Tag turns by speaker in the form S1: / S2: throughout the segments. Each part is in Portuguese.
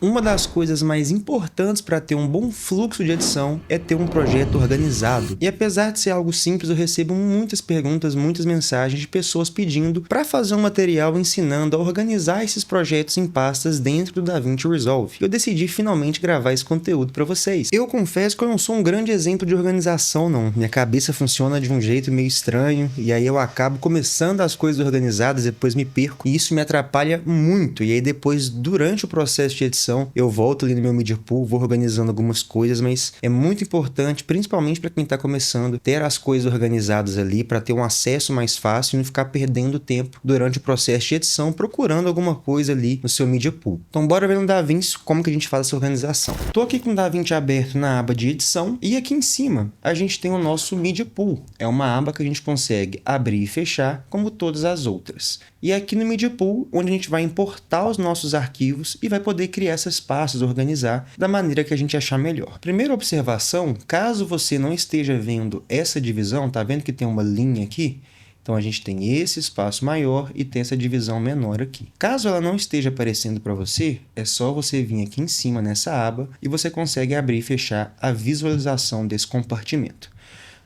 S1: Uma das coisas mais importantes para ter um bom fluxo de edição é ter um projeto organizado. E apesar de ser algo simples, eu recebo muitas perguntas, muitas mensagens de pessoas pedindo para fazer um material ensinando a organizar esses projetos em pastas dentro do DaVinci Resolve. Eu decidi finalmente gravar esse conteúdo para vocês. Eu confesso que eu não sou um grande exemplo de organização, não. Minha cabeça funciona de um jeito meio estranho e aí eu acabo começando as coisas organizadas e depois me perco. E isso me atrapalha muito. E aí depois, durante o processo de edição, eu volto ali no meu Media Pool, vou organizando algumas coisas, mas é muito importante, principalmente para quem está começando, ter as coisas organizadas ali para ter um acesso mais fácil e não ficar perdendo tempo durante o processo de edição procurando alguma coisa ali no seu Media Pool. Então bora ver no DaVinci como que a gente faz essa organização. Estou aqui com o DaVinci aberto na aba de edição e aqui em cima a gente tem o nosso Media Pool. É uma aba que a gente consegue abrir e fechar como todas as outras. E é aqui no Media Pool onde a gente vai importar os nossos arquivos e vai poder criar essas pastas, organizar da maneira que a gente achar melhor. Primeira observação, caso você não esteja vendo essa divisão, tá vendo que tem uma linha aqui? Então a gente tem esse espaço maior e tem essa divisão menor aqui. Caso ela não esteja aparecendo para você, é só você vir aqui em cima nessa aba e você consegue abrir e fechar a visualização desse compartimento.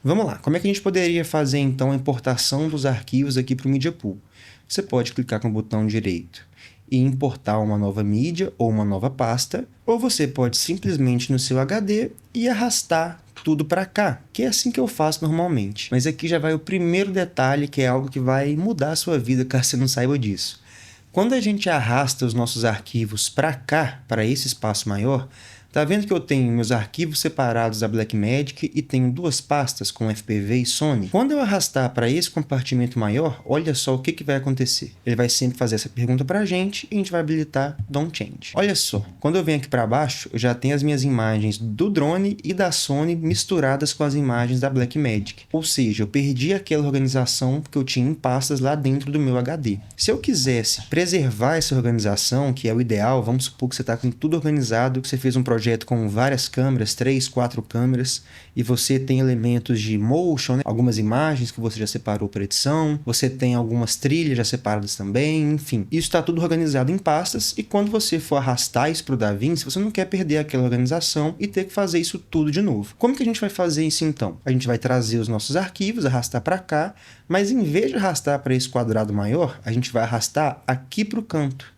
S1: Vamos lá, como é que a gente poderia fazer então a importação dos arquivos aqui para o Media Pool? Você pode clicar com o botão direito e importar uma nova mídia ou uma nova pasta, ou você pode simplesmente no seu HD e arrastar tudo para cá, que é assim que eu faço normalmente. Mas aqui já vai o primeiro detalhe, que é algo que vai mudar a sua vida caso você não saiba disso. Quando a gente arrasta os nossos arquivos para cá, para esse espaço maior, tá vendo que eu tenho meus arquivos separados da Blackmagic e tenho duas pastas com FPV e Sony? Quando eu arrastar para esse compartimento maior, olha só o que vai acontecer. Ele vai sempre fazer essa pergunta para a gente e a gente vai habilitar Don't Change. Olha só, quando eu venho aqui para baixo, eu já tenho as minhas imagens do drone e da Sony misturadas com as imagens da Blackmagic. Ou seja, eu perdi aquela organização que eu tinha em pastas lá dentro do meu HD. Se eu quisesse preservar essa organização, que é o ideal, vamos supor que você está com tudo organizado, que você fez um projeto com várias câmeras, 3, 4 câmeras, e você tem elementos de motion, né? Algumas imagens que você já separou para edição, você tem algumas trilhas já separadas também, enfim. Isso está tudo organizado em pastas, e quando você for arrastar isso para o DaVinci, você não quer perder aquela organização e ter que fazer isso tudo de novo. Como que a gente vai fazer isso então? A gente vai trazer os nossos arquivos, arrastar para cá, mas em vez de arrastar para esse quadrado maior, a gente vai arrastar aqui para o canto.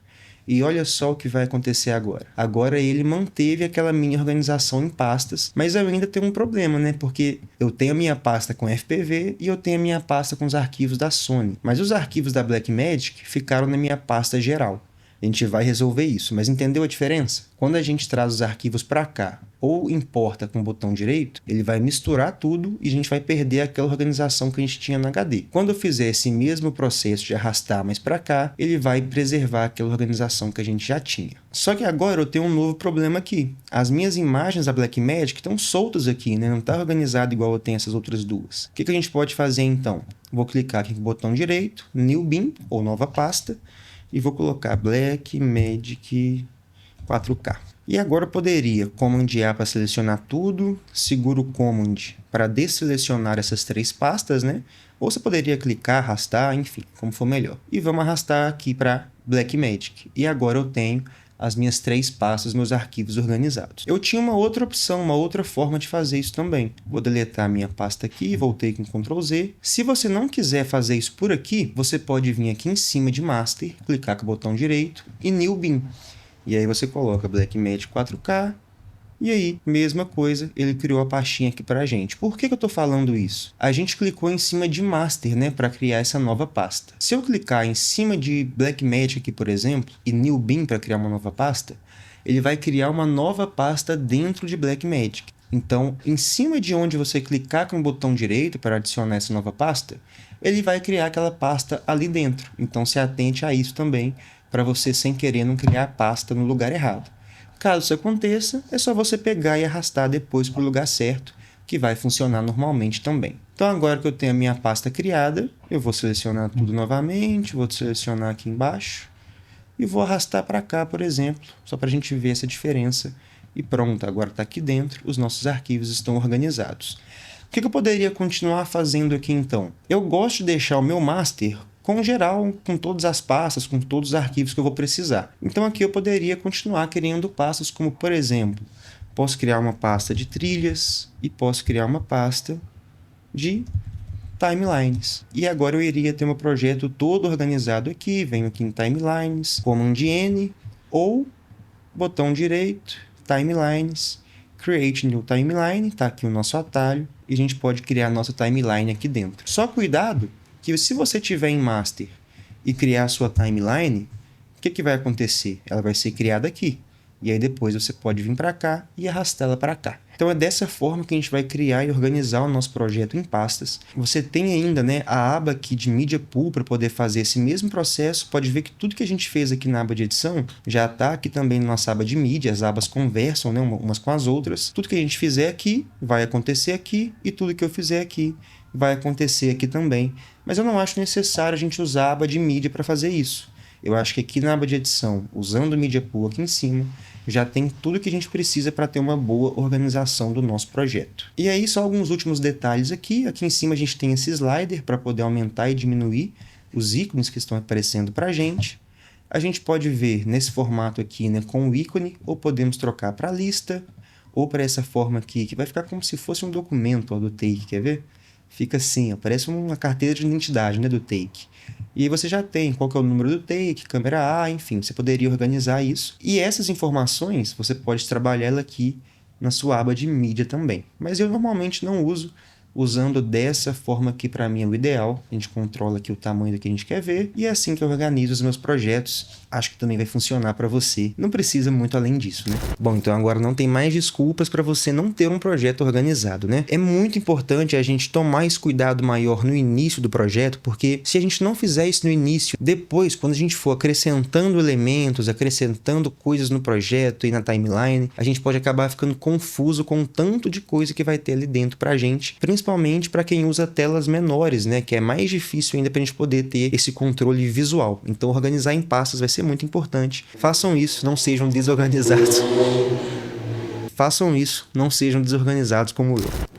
S1: E olha só o que vai acontecer agora. Agora ele manteve aquela minha organização em pastas, mas eu ainda tenho um problema, né? Porque eu tenho a minha pasta com FPV e eu tenho a minha pasta com os arquivos da Sony. Mas os arquivos da Blackmagic ficaram na minha pasta geral. A gente vai resolver isso, mas entendeu a diferença? Quando a gente traz os arquivos para cá ou importa com o botão direito, ele vai misturar tudo e a gente vai perder aquela organização que a gente tinha no HD. Quando eu fizer esse mesmo processo de arrastar mais para cá, ele vai preservar aquela organização que a gente já tinha. Só que agora eu tenho um novo problema aqui. As minhas imagens da Blackmagic estão soltas aqui, né? Não está organizado igual eu tenho essas outras duas. O que a gente pode fazer então? Vou clicar aqui com o botão direito, New Bin ou nova pasta, e vou colocar Blackmagic 4K. E agora eu poderia Command A para selecionar tudo, seguro Command para desselecionar essas três pastas, né? Ou você poderia clicar, arrastar, enfim, como for melhor. E vamos arrastar aqui para Blackmagic. E agora eu tenho as minhas três pastas, meus arquivos organizados. Eu tinha uma outra opção, uma outra forma de fazer isso também. Vou deletar a minha pasta aqui, voltei com Ctrl Z. Se você não quiser fazer isso por aqui, você pode vir aqui em cima de Master, clicar com o botão direito e New Bin. E aí você coloca Blackmagic 4K. E aí, mesma coisa, ele criou a pastinha aqui pra gente. Por que eu tô falando isso? A gente clicou em cima de Master, né, para criar essa nova pasta. Se eu clicar em cima de Blackmagic aqui, por exemplo, e New Bin para criar uma nova pasta, ele vai criar uma nova pasta dentro de Blackmagic. Então, em cima de onde você clicar com o botão direito para adicionar essa nova pasta, ele vai criar aquela pasta ali dentro. Então, se atente a isso também, para você, sem querer, não criar a pasta no lugar errado. Caso isso aconteça, é só você pegar e arrastar depois para o lugar certo, que vai funcionar normalmente também. Então agora que eu tenho a minha pasta criada, eu vou selecionar tudo novamente, vou selecionar aqui embaixo e vou arrastar para cá, por exemplo, só para a gente ver essa diferença. E pronto, agora está aqui dentro, os nossos arquivos estão organizados. O que eu poderia continuar fazendo aqui então? Eu gosto de deixar o meu master com geral, com todas as pastas, com todos os arquivos que eu vou precisar. Então aqui eu poderia continuar criando pastas como, por exemplo, posso criar uma pasta de trilhas e posso criar uma pasta de timelines. E agora eu iria ter um projeto todo organizado aqui, venho aqui em timelines, Command N ou botão direito, timelines, create new timeline, tá aqui o nosso atalho e a gente pode criar a nossa timeline aqui dentro. Só cuidado que se você tiver em master e criar a sua timeline, o que vai acontecer? Ela vai ser criada aqui. E aí depois você pode vir para cá e arrastá-la para cá. Então é dessa forma que a gente vai criar e organizar o nosso projeto em pastas. Você tem ainda, né, a aba aqui de Media Pool para poder fazer esse mesmo processo. Pode ver que tudo que a gente fez aqui na aba de edição já está aqui também na nossa aba de mídia. As abas conversam, né, umas com as outras. Tudo que a gente fizer aqui vai acontecer aqui e tudo que eu fizer aqui vai acontecer aqui também. Mas eu não acho necessário a gente usar a aba de mídia para fazer isso. Eu acho que aqui na aba de edição, usando o Media Pool aqui em cima, já tem tudo que a gente precisa para ter uma boa organização do nosso projeto. E aí, só alguns últimos detalhes aqui. Aqui em cima a gente tem esse slider para poder aumentar e diminuir os ícones que estão aparecendo para a gente. A gente pode ver nesse formato aqui, né, com o ícone, ou podemos trocar para lista, ou para essa forma aqui, que vai ficar como se fosse um documento ó, do Take, quer ver? Fica assim, ó, parece uma carteira de identidade, né, do Take. E aí você já tem qual que é o número do take, câmera A, enfim, você poderia organizar isso. E essas informações você pode trabalhar ela aqui na sua aba de mídia também. Mas eu normalmente não uso, usando dessa forma aqui para mim é o ideal. A gente controla aqui o tamanho do que a gente quer ver e é assim que eu organizo os meus projetos. Acho que também vai funcionar para você. Não precisa muito além disso, né? Bom, então agora não tem mais desculpas para você não ter um projeto organizado, né? É muito importante a gente tomar esse cuidado maior no início do projeto, porque se a gente não fizer isso no início, depois, quando a gente for acrescentando elementos, acrescentando coisas no projeto e na timeline, a gente pode acabar ficando confuso com o tanto de coisa que vai ter ali dentro pra gente, principalmente para quem usa telas menores, né? Que é mais difícil ainda pra gente poder ter esse controle visual. Então organizar em pastas vai ser muito importante. Façam isso, não sejam desorganizados. Façam isso, não sejam desorganizados como eu.